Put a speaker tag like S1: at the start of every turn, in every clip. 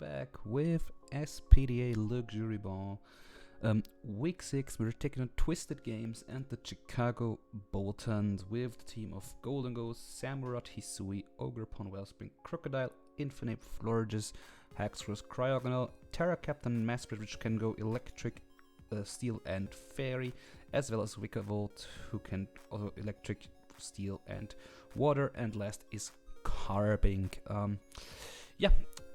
S1: back with SPDA Luxuryball. Week 6, we're taking on TwistedGames and the Chicago Boltons with the team of Golden Ghost, Samurott, Hisui, Ogrepon, Wellspring, Crocodile, Infinite, Florges, Haxorus, Cryogonal, Terra Captain, Masprit, which can go Electric, Steel, and Fairy, as well as Wickervolt, who can also Electric, Steel, and Water, and last is Carbink.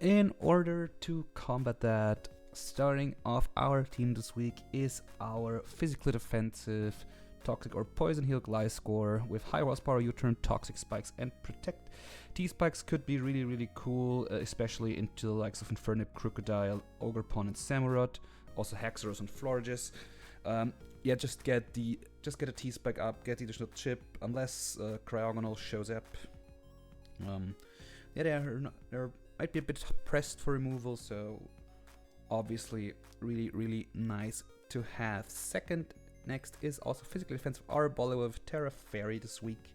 S1: In order to combat that, starting off our team this week is our physically defensive Toxic or Poison Heal Gliscor with high horsepower U-turn, Toxic Spikes, and Protect. T-Spikes could be really cool, especially into the likes of Infernip, Crocodile, Ogrepon, and Samurott, also Haxorus and Florges. Just get a T-Spike up, get the additional chip, unless Cryogonal shows up. They might be a bit pressed for removal, so obviously really nice to have. Next is also physically defensive Arbolo with Terra Fairy this week.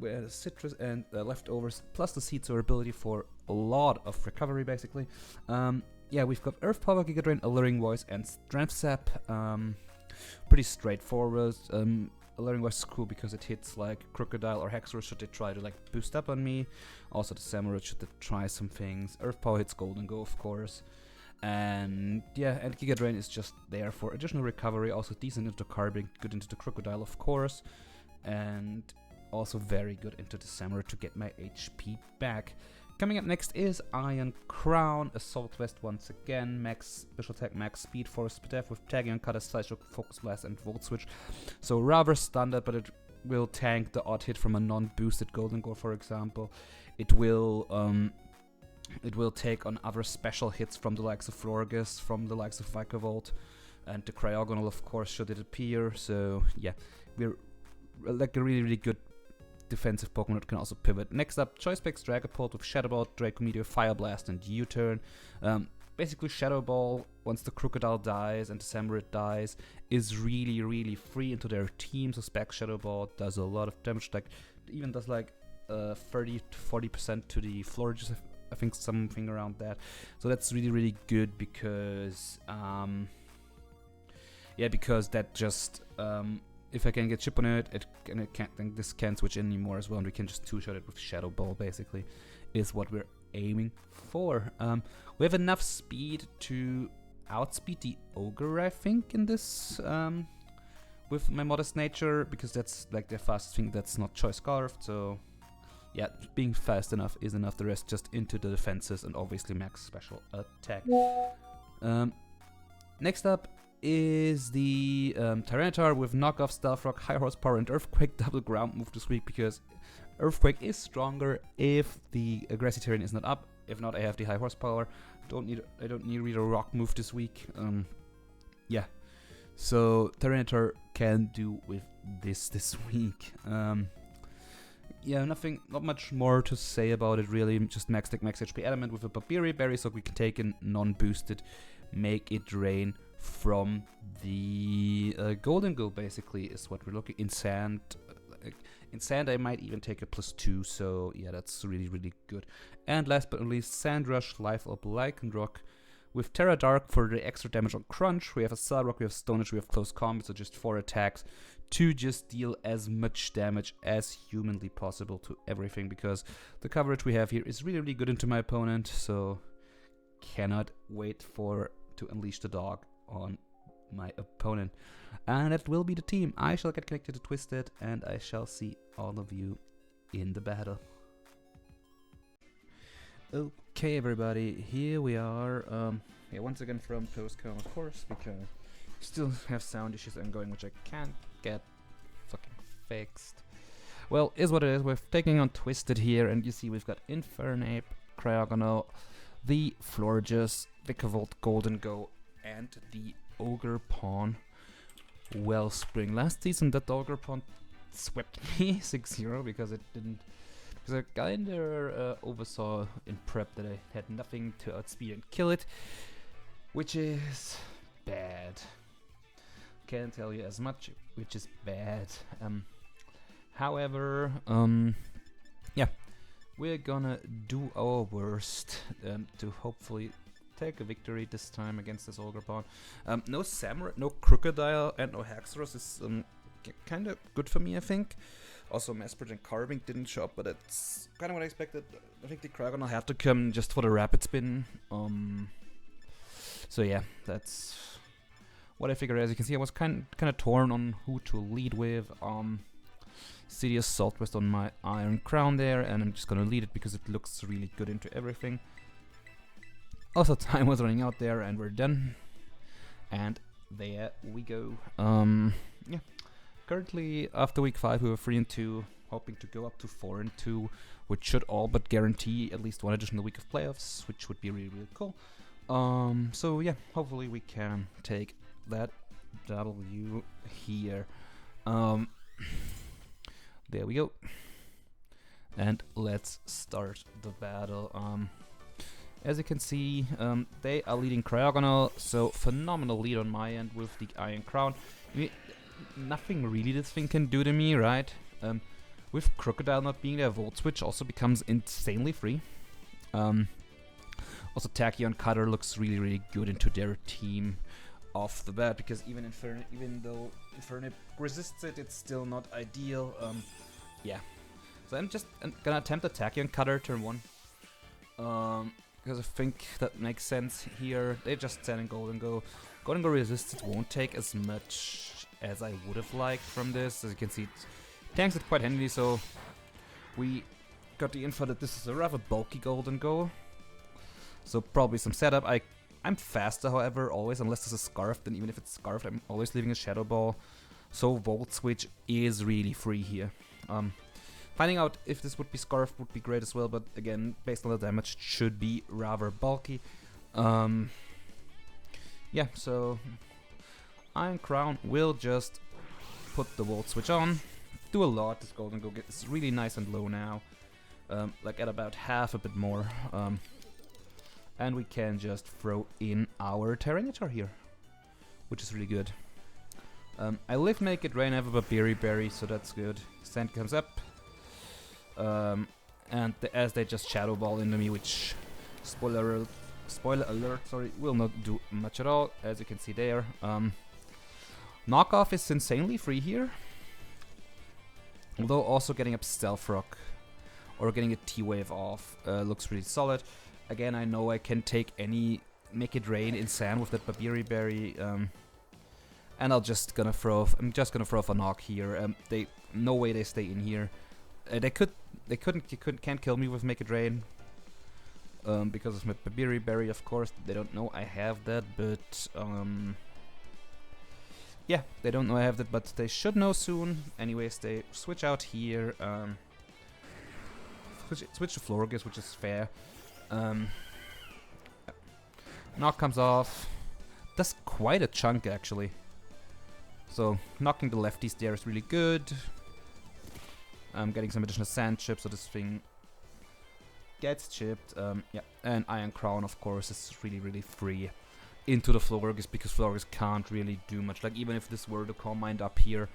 S1: We have Citrus and leftovers, plus the Seeds or ability for a lot of recovery basically. We've got Earth Power, Giga Drain, Alluring Voice, and Strength Sap. Pretty straightforward. Alluring Voice is cool because it hits like Crocodile or Haxorus should they try to like boost up on me. Also the Samurott should they try some things. Earth Power hits Golden Go, of course. And Giga Drain is just there for additional recovery. Also decent into Carbink, good into the Crocodile, of course. And also very good into the Samurott to get my HP back. Coming up next is Iron Crown, Assault Vest once again, max special attack, max speed, force def with tagging on cutter, sideshock, focus blast, and volt switch. So rather standard, but it will tank the odd hit from a non-boosted Golden Gore, for example. It will take on other special hits from the likes of Florges, from the likes of Vicavolt, and the Cryogonal, of course, should it appear. So yeah, we're like a really good defensive Pokemon that can also pivot. Next up, Choice Specs Dragapult with Shadow Ball, Draco Meteor, Fire Blast, and U-turn. Basically, Shadow Ball, once the Crocodile dies and the Samurott dies, is really free into their team. So Specs Shadow Ball does a lot of damage, like even does like 30 to 40% to the Florges, I think something around that. So that's really good because that just if I can get chip on it, this can't switch anymore as well, and we can just two-shot it with Shadow Ball, basically, is what we're aiming for. We have enough speed to outspeed the Ogre, I think, in this, with my Modest Nature, because that's like the fastest thing that's not Choice Scarfed, so yeah, being fast enough is enough. The rest just into the defenses and obviously max special attack. Next up is the Tyranitar with Knockoff, Stealth Rock, High Horsepower, and Earthquake double ground move this week, because Earthquake is stronger if the Aggressive Terrain is not up. If not, I have the High Horsepower. I don't need a Rock move this week. So Tyranitar can do with this week. Not much more to say about it really. Just max tech, max HP element with a Babiri Berry, so we can take in non-boosted, make it drain from the Golden Go, basically, is what we're looking. In Sand, I might even take a +2, so yeah, that's really good. And last but not least, Sand Rush, Life Up, Lycanroc with Terra Dark for the extra damage on Crunch. We have a Cell Rock, we have Stone Edge, we have Close Combat, so just 4 attacks to just deal as much damage as humanly possible to everything, because the coverage we have here is really good into my opponent, so cannot wait to unleash the dog on my opponent. And that will be the team. I shall get connected to Twisted, and I shall see all of you in the battle. Okay, everybody, here we are. Once again from Postcom, of course, because I still have sound issues ongoing, which I can't get fucking fixed. Well, is what it is. We're taking on Twisted here, and you see we've got Infernape, Cryogonal, the Florges, Vicavolt, Golden Go, and the Ogrepon Wellspring. Last season that Ogrepon swept me 6-0 because I kinda oversaw in prep that I had nothing to outspeed and kill it, which is bad. Can't tell you as much, which is bad. However, we're gonna do our worst to hopefully take a victory this time against this Ogre Pawn. No Samurai, no Crocodile, and no Haxorus is kind of good for me, I think. Also, Mesprit and Carving didn't show up, but that's kind of what I expected. I think the Cryogonal had to come just for the Rapid Spin. So yeah, that's what I figured. As you can see, I was kind of torn on who to lead with. City Assault West on my Iron Crown there, and I'm just gonna lead it because it looks really good into everything. Also, time was running out there, and we're done. And there we go. Yeah. Currently, after week 5, we were 3-2, hoping to go up to 4-2, which should all but guarantee at least one additional week of playoffs, which would be really, really cool. So yeah, hopefully we can take that W here. There we go. And let's start the battle. As you can see, they are leading Cryogonal, so phenomenal lead on my end with the Iron Crown. Nothing really this thing can do to me, right? With Crocodile not being there, Volt Switch also becomes insanely free. Also, Tachyon Cutter looks really, really good into their team off the bat, because even though Inferno resists it, it's still not ideal. Yeah. So I'm gonna attempt a Tachyon Cutter turn 1. Because I think that makes sense here. They just stand in Golden Go. Golden Go resists it won't take as much as I would have liked from this. As you can see, it tanks it quite handily, so we got the info that this is a rather bulky Golden Go. So probably some setup. I'm faster, however, always, unless there's a Scarf. Then even if it's Scarfed, I'm always leaving a Shadow Ball. So Volt Switch is really free here. Finding out if this would be Scarfed would be great as well, but again, based on the damage, it should be rather bulky. Yeah, so Iron Crown will just put the Volt Switch on. Do a lot. This Golden Go is really nice and low now. Like at about half, a bit more. And we can just throw in our Tyranitar here, which is really good. I live Naked Rain, I have a Berry, so that's good. Sand comes up. And as they just Shadow Ball into me, which, spoiler alert, sorry, will not do much at all, as you can see there. Knockoff is insanely free here. Although also getting up Stealth Rock or getting a T-Wave off looks really solid. Again, I know I can take any Make It Rain in Sand with that Babiri Berry, and I'm just gonna throw off a knock here. No way they stay in here. Can't kill me with Make It Rain. Because of my Babiri Berry, of course. They don't know I have that, but yeah, they don't know I have that, but they should know soon. Anyways, they switch out here. Switch to Florges, which is fair. Knock comes off. That's quite a chunk, actually. So knocking the lefties there is really good. I'm getting some additional sand chips, so this thing gets chipped. Yeah, and Iron Crown, of course, is really, really free into the Florges, because Florges can't really do much. Like, even if this were to Calm Mind up here,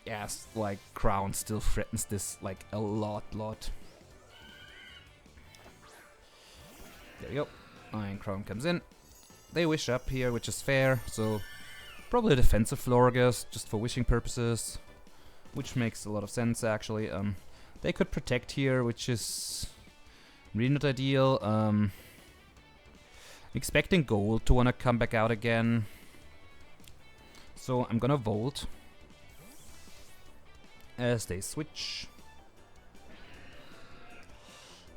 S1: yes, like, Crown still threatens this, like, a lot. There we go. Iron Crown comes in. They wish up here, which is fair, so probably a defensive Florges, just for wishing purposes, which makes a lot of sense, actually. They could protect here, which is really not ideal. I'm expecting Gold to want to come back out again, so I'm gonna Volt as they switch.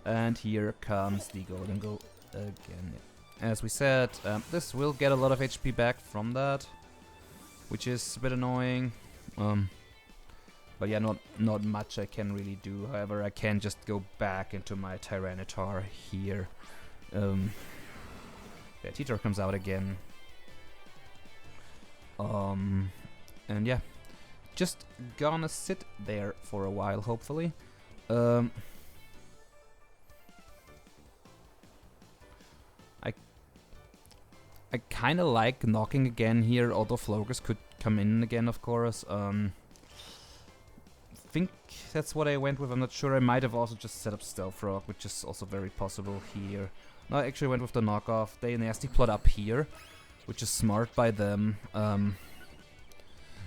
S1: And here comes the Golden Go again. As we said, this will get a lot of HP back from that, which is a bit annoying. But yeah, not much I can really do. However, I can just go back into my Tyranitar here. Yeah, Teacher comes out again. And yeah, just gonna sit there for a while, hopefully. I kind of like knocking again here, although Florges could come in again, of course. think that's what I went with. I'm not sure. I might have also just set up Stealth Rock, which is also very possible here. No, I actually went with the knockoff. They nasty plot up here, which is smart by them.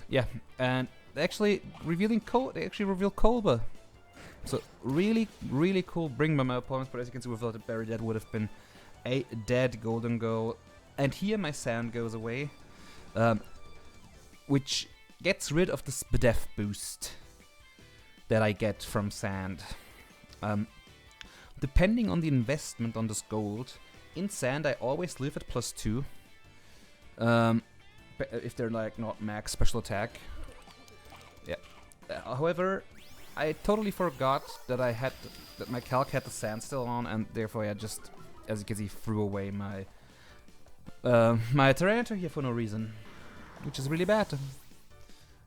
S1: Yeah, and they actually revealing they actually reveal Kolba. So really, really cool bring by my opponents, but as you can see without the berry that would have been a dead golden goal. And here my sand goes away, which gets rid of the SPDA boost that I get from sand. Depending on the investment on this gold, in sand I always live at +2. If they're like not max special attack. Yeah. However, I totally forgot that that my calc had the sand still on, and therefore I just, as you can see, threw away my my Tyranitar here for no reason, which is really bad.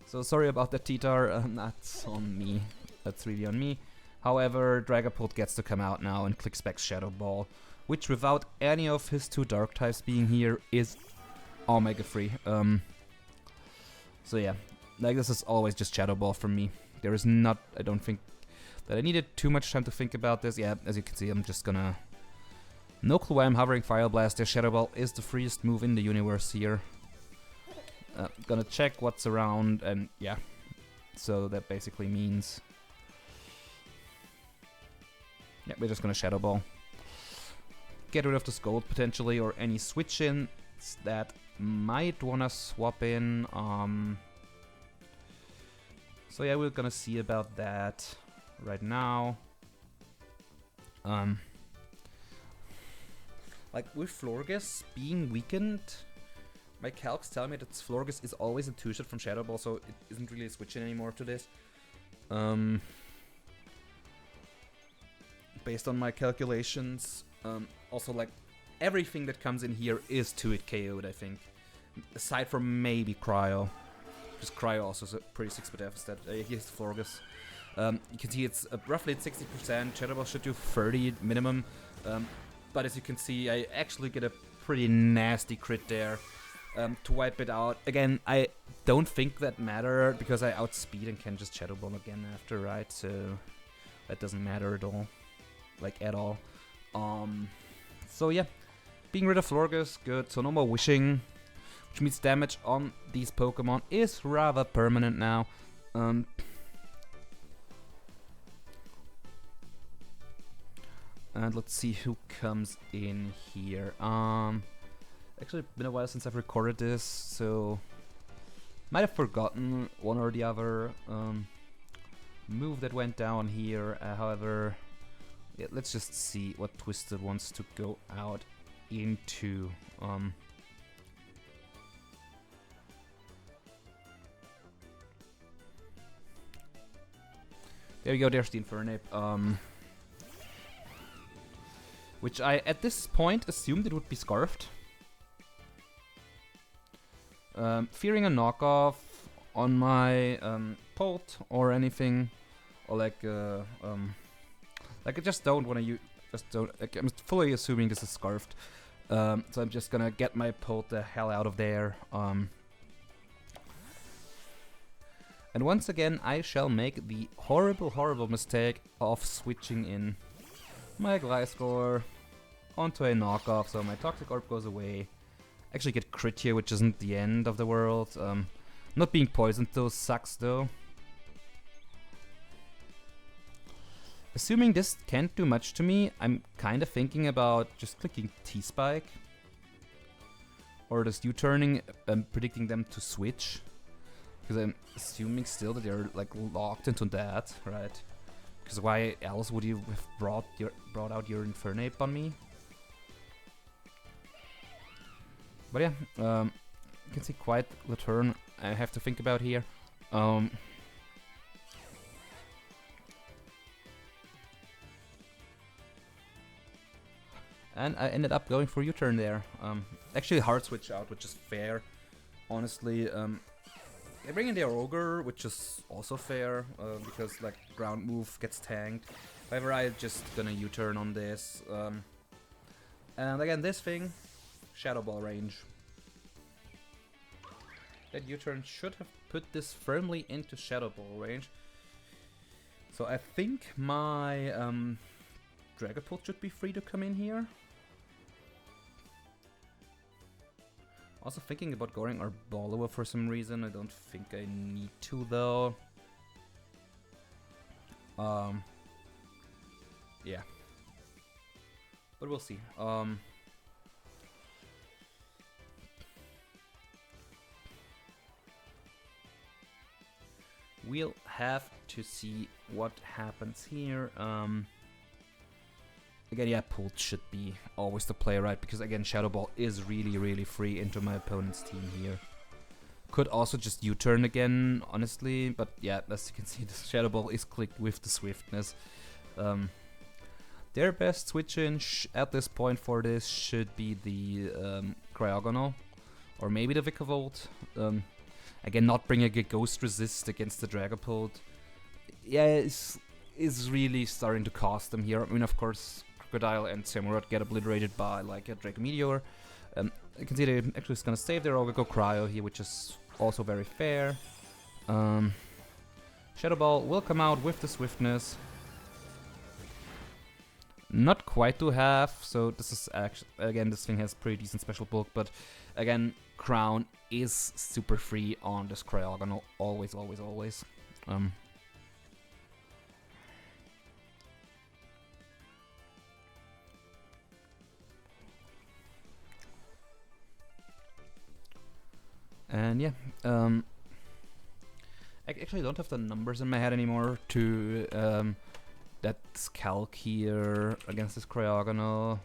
S1: So sorry about that, Titar. That's on me. That's really on me. However, Dragapult gets to come out now and clicks back Shadow Ball, which without any of his 2 dark types being here is Omega free. So yeah, like this is always just Shadow Ball for me. There is not, I don't think that I needed too much time to think about this. Yeah, as you can see, I'm just gonna, no clue why I'm hovering Fire Blast. Their Shadow Ball is the freest move in the universe here. Gonna check what's around, and yeah, so that basically means, yeah, we're just gonna Shadow Ball. Get rid of this gold potentially, or any switch-ins that might wanna swap in. So yeah, we're gonna see about that right now. Like with Florges being weakened, my calcs tell me that Florges is always a 2-shot from Shadow Ball, so it isn't really switching anymore to this. Based on my calculations, also like everything that comes in here is 2-hit KO'd, I think. Aside from maybe Cryo. Because Cryo also is a pretty 6-bit stat. Here's Florges. You can see it's roughly at 60%. Shadow Ball should do 30 minimum. But as you can see, I actually get a pretty nasty crit there to wipe it out. Again, I don't think that matter because I outspeed and can just Shadow Ball again after, right? So that doesn't matter at all. Like, at all. So yeah, being rid of Florges, good. So no more wishing, which means damage on these Pokemon is rather permanent now. And let's see who comes in here. Actually, it's been a while since I've recorded this, so might have forgotten one or the other move that went down here. However, yeah, let's just see what Twisted wants to go out into. There we go, there's the Infernape. Which I, at this point, assumed it would be Scarfed. Fearing a knockoff on my Pult or anything. Or like I just don't want to use, like, I'm fully assuming this is Scarfed. So I'm just gonna get my Pult the hell out of there. And once again, I shall make the horrible, horrible mistake of switching in my Gliscor onto a knockoff, so my Toxic Orb goes away. Actually get crit here, which isn't the end of the world. Not being poisoned though sucks though. Assuming this can't do much to me, I'm kind of thinking about just clicking T-Spike. Or just U-turning and predicting them to switch. Because I'm assuming still that they're like locked into that, right? Because why else would you have brought out your Infernape on me? But yeah, you can see quite the turn I have to think about here. And I ended up going for U-turn there. Actually hard switch out, which is fair. Honestly, they bring in their Ogre, which is also fair, because like ground move gets tanked. However, I'm just gonna U-turn on this. And again, this thing, Shadow Ball range. That U-turn should have put this firmly into Shadow Ball range. So I think my Dragapult should be free to come in here. Also thinking about going our Arboliva for some reason. I don't think I need to though. Yeah. But we'll see. We'll have to see what happens here. Again, yeah, Pult should be always the play, right? Because again, Shadow Ball is really free into my opponent's team here. Could also just U-turn again, honestly. But yeah, as you can see, the Shadow Ball is clicked with the swiftness. Their best switch-in at this point for this should be the Cryogonal. Or maybe the Vikavolt. Again, not bringing a Ghost Resist against the Dragapult. Yeah, is really starting to cost them here. I mean, of course, Crocodile and Samurott get obliterated by like a Draco Meteor. You can see they're actually just gonna save their Ogre, go Cryo here, which is also very fair. Shadow Ball will come out with the swiftness. Not quite to half, so this is actually, again, this thing has pretty decent special bulk, but again, Crown is super free on this Cryogonal, always. And yeah, I actually don't have the numbers in my head anymore to that's calc here against this Cryogonal.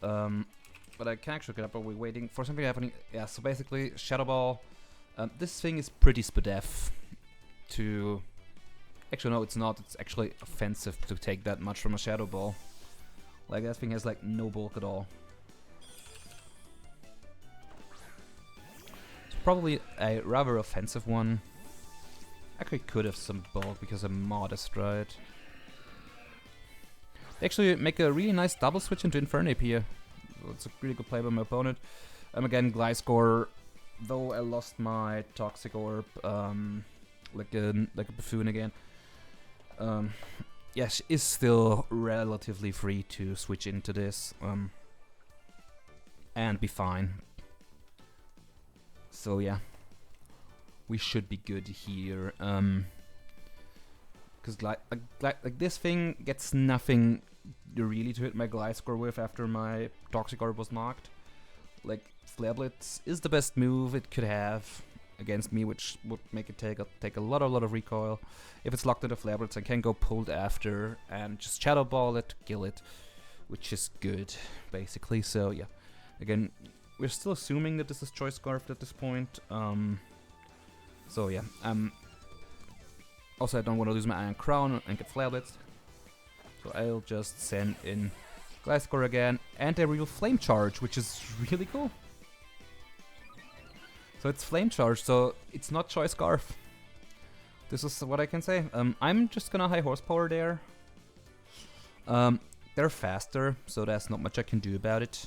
S1: But I can actually get up. Are we waiting for something happening? Yeah, so basically, Shadow Ball. This thing is pretty SPDF to... Actually, no, it's not. It's actually offensive to take that much from a Shadow Ball. Like, that thing has, like, no bulk at all. It's probably a rather offensive one. Actually could have some bulk because I'm modest, right? They actually make a really nice double switch into Infernape here. It's a really good play by my opponent. Again, Gliscor, though I lost my Toxic Orb, like a Buffoon again. Yeah, she is still relatively free to switch into this and be fine. So yeah, we should be good here. Because like this thing gets nothing really to hit my Gliscor with after my Toxic Orb was knocked. Like, Flare Blitz is the best move it could have against me, which would make it take a lot of recoil. If it's locked into Flare Blitz, I can go pulled after and just Shadow Ball it, kill it, which is good, basically. So yeah, again, we're still assuming that this is Choice Scarf at this point. So yeah, also I don't want to lose my Iron Crown and get Flare Blitz. So I'll just send in Gliscor again, and a real Flame Charge, which is really cool. So it's Flame Charge, so it's not Choice Scarf. This is what I can say. I'm just gonna high horsepower there. They're faster, so there's not much I can do about it.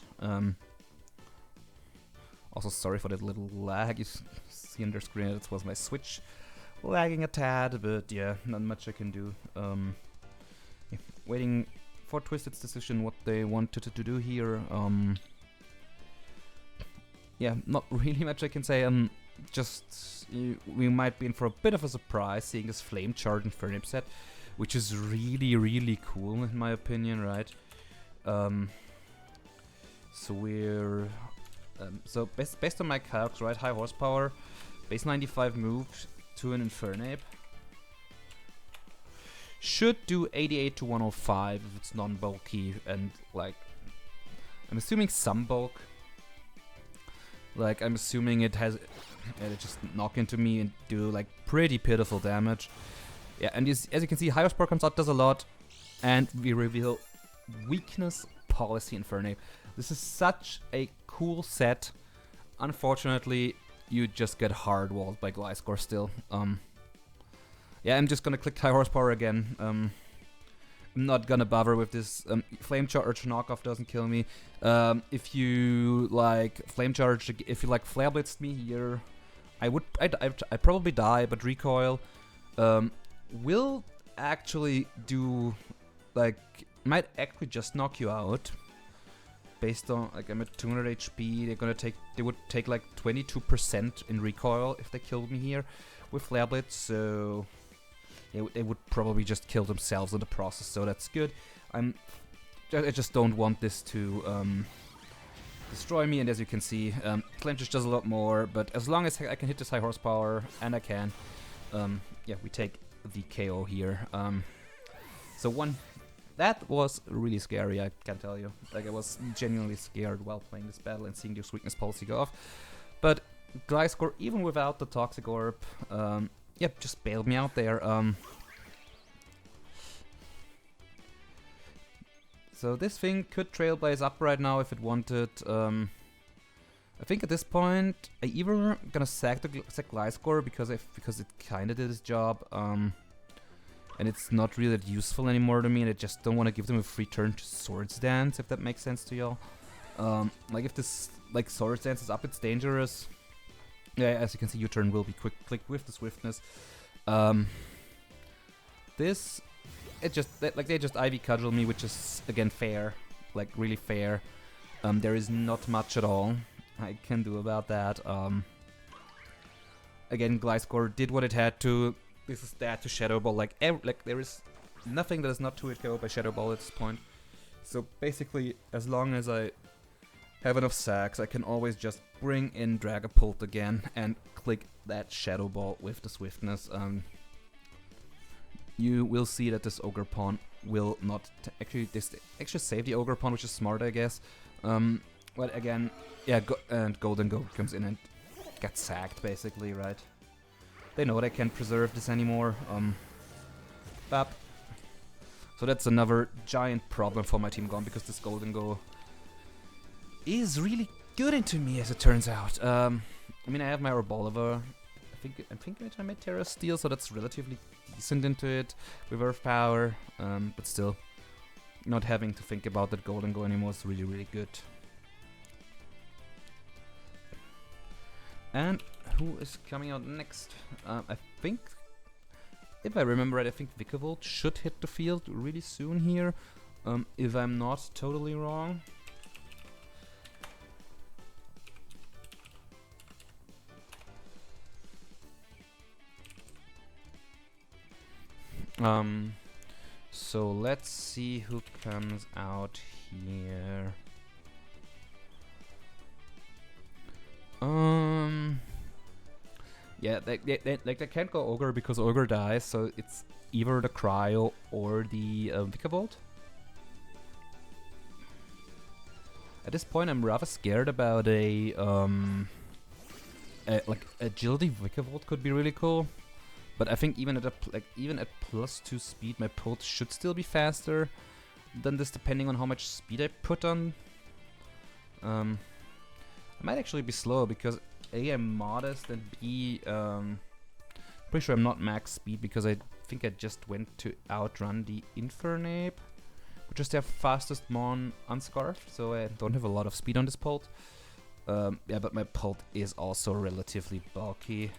S1: Also, sorry for that little lag you see on the screen. That was my Switch lagging a tad, but yeah, not much I can do. Yeah, waiting for Twisted's decision what they wanted to do here. Yeah, not really much I can say. We might be in for a bit of a surprise seeing this Flame Charge and Infernape set, which is really cool in my opinion, right? So we're so based on my calcs, right? High horsepower, base 95 move to an Infernape. Should do 88 to 105 if it's non-bulky, and like, I'm assuming some bulk. Like, I'm assuming it has, it just knock into me and do like pretty pitiful damage. Yeah, and as you can see, high horsepower comes out, does a lot, and we reveal Weakness Policy Infernape. This is such a cool set. Unfortunately, you just get hard-walled by Gliscor still. Yeah, I'm just gonna click high horsepower again. I'm not gonna bother with this. Flame Charge knockoff doesn't kill me. If you like Flame Charge, if you like Flare Blitzed me here, I'd probably die, but recoil will actually do, like, might actually just knock you out. Based on, like, I'm at 200 HP, they would take like 22% in recoil if they killed me here with Flare Blitz, so they would probably just kill themselves in the process, so that's good. I just don't want this to destroy me, and as you can see, clenches does a lot more, but as long as I can hit this high horsepower, and I can, yeah, we take the KO here. So that was really scary, I can tell you. Like, I was genuinely scared while playing this battle and seeing this weakness policy go off. But Gliscor, even without the Toxic Orb, yep, just bailed me out there. So this thing could Trailblaze up right now if it wanted. I think at this point, I either gonna sack Gliscor because it kinda did its job. And it's not really that useful anymore to me, and I just don't want to give them a free turn to Swords Dance, if that makes sense to y'all. Like, if this, like, Swords Dance is up, it's dangerous. Yeah, as you can see, U-turn will be quick-clicked with the swiftness. This, they just Ivy Cudgel me, which is, again, fair. Like, really fair. There is not much at all I can do about that. Again, Gliscor did what it had to. This is that to Shadow Ball. Like there is nothing that is not 2-hit KO by Shadow Ball at this point. So basically, as long as I have enough sacks, I can always just bring in Dragapult again and click that Shadow Ball with the swiftness. You will see that this Ogre Pawn will not actually save the Ogre Pawn, which is smart, I guess. But again, yeah, and Golden Goat comes in and gets sacked, basically, right? They know they can't preserve this anymore. Bap. So that's another giant problem for my team gone, because this Golden Go is really good into me, as it turns out. I mean, I have my Herboliver. I'm thinking I made Terra Steel, so that's relatively decent into it with Earth Power. But still, not having to think about that Golden Go anymore is really, really good. And who is coming out next? I think, if I remember right, I think Vikavolt should hit the field really soon here, if I'm not totally wrong. So let's see who comes out here. Yeah, they can't go Ogre because Ogre dies, so it's either the Cryo or the Vikavolt. At this point, I'm rather scared about a like Agility Vikavolt could be really cool, but I think even at even at +2 speed, my Pult should still be faster than this, depending on how much speed I put on. I might actually be slow because A, I'm modest, and B, pretty sure I'm not max speed because I think I just went to outrun the Infernape, which is their fastest Mon unscarfed, so I don't have a lot of speed on this Pult. Yeah, but my Pult is also relatively bulky.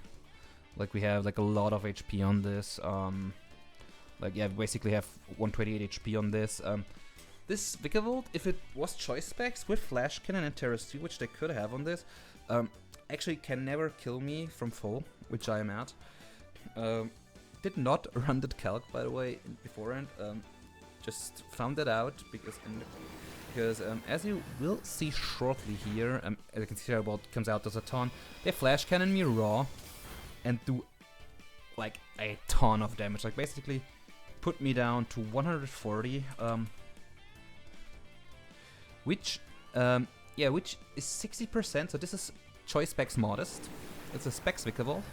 S1: Like, we have like a lot of HP on this. Like, yeah, basically have 128 HP on this. This Vikavolt, if it was choice specs with Flash Cannon and Terra Steel, which they could have on this, actually can never kill me from full, which I am at. Did not run that calc, by the way, beforehand. Just found that out because as you will see shortly here, as you can see, about comes out as a ton. They Flash Cannon me raw and do like a ton of damage. Like, basically put me down to 140. Which is 60%, so this is choice specs modest. It's a specs Vikavolt,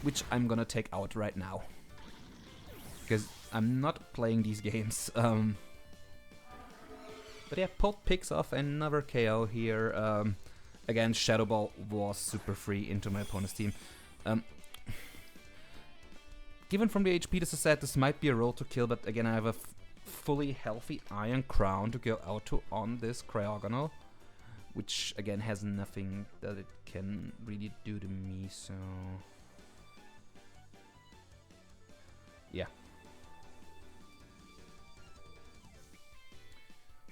S1: which I'm gonna take out right now. Because I'm not playing these games. But yeah, Pult picks off another KO here. Again, Shadow Ball was super free into my opponent's team. Given from the HP this is set, this might be a roll to kill, but again, I have a fully healthy Iron Crown to go out to on this Cryogonal, which again has nothing that it can really do to me, so yeah.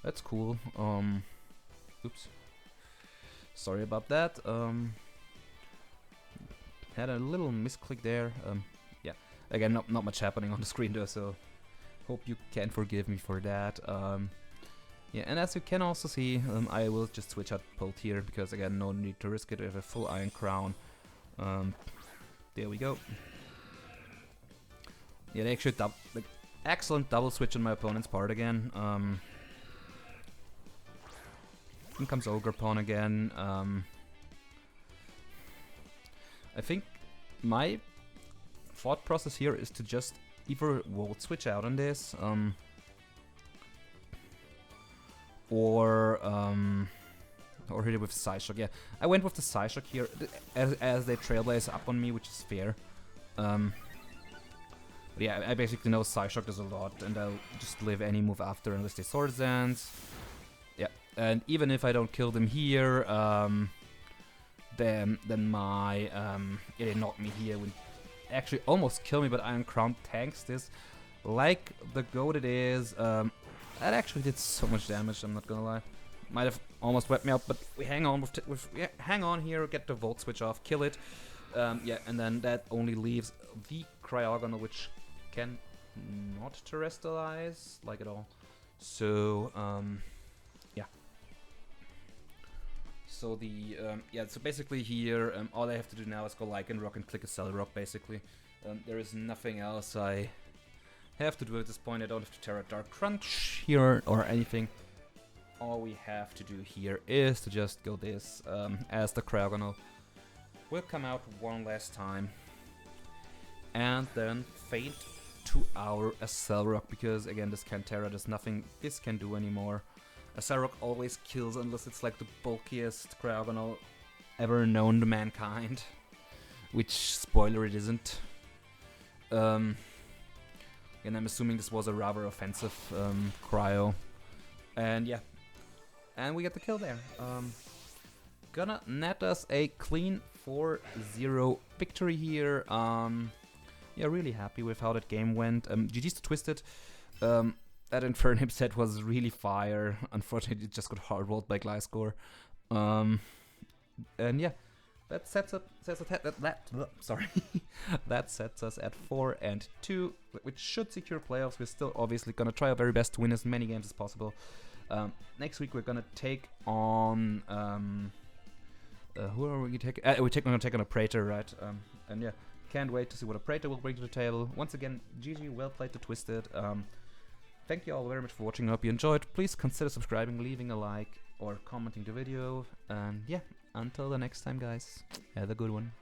S1: That's cool. Oops. Sorry about that. Had a little misclick there. Yeah. Again, not much happening on the screen though, so hope you can forgive me for that. Yeah, and as you can also see, I will just switch out Pult here because again, no need to risk it. We have a full Iron Crown. There we go. Yeah, they actually like, excellent double switch on my opponent's part again. In comes Ogre Pawn again. I think my thought process here is to just either Volt Switch out on this, or hit it with Psyshock. Yeah, I went with the Psyshock here as they Trailblaze up on me, which is fair. But yeah, I basically know Psyshock does a lot, and I'll just live any move after unless they Swords Dance. Yeah, and even if I don't kill them here, then my yeah, they knock me here, would actually almost kill me, but Iron Crown tanks this like the goat it is. That actually did so much damage, I'm not gonna lie. Might have almost wiped me out, but we hang on hang on here, get the Volt Switch off, kill it. Yeah, and then that only leaves the Cryogonal, which can not terrestrialize like at all. So yeah. So the yeah, so basically here all I have to do now is go Lycanroc and click a Celerock basically. There is nothing else I have to do at this point. I don't have to Terra Dark Crunch here or anything. All we have to do here is to just go this as the Cryogonal will come out one last time, and then faint to our Celerock, because again this Cantera, there's nothing this can do anymore. Celerock always kills unless it's like the bulkiest Cryogonal ever known to mankind, which, spoiler, it isn't. And I'm assuming this was a rather offensive Cryo, and yeah, and we get the kill there. Gonna net us a clean 4-0 victory here. Yeah, really happy with how that game went. GG's to Twisted. That Infernip set was really fire. Unfortunately, it just got hardwalled by Gliscor. And yeah, that sets us at 4-2, which should secure playoffs. We're still obviously gonna try our very best to win as many games as possible. Next week we're gonna take on who are we taking? We're gonna take on a Praetor, right? And yeah, can't wait to see what a Praetor will bring to the table. Once again, GG, well played to Twisted. Thank you all very much for watching. I hope you enjoyed. Please consider subscribing, leaving a like, or commenting the video. And yeah, until the next time, guys, have a good one.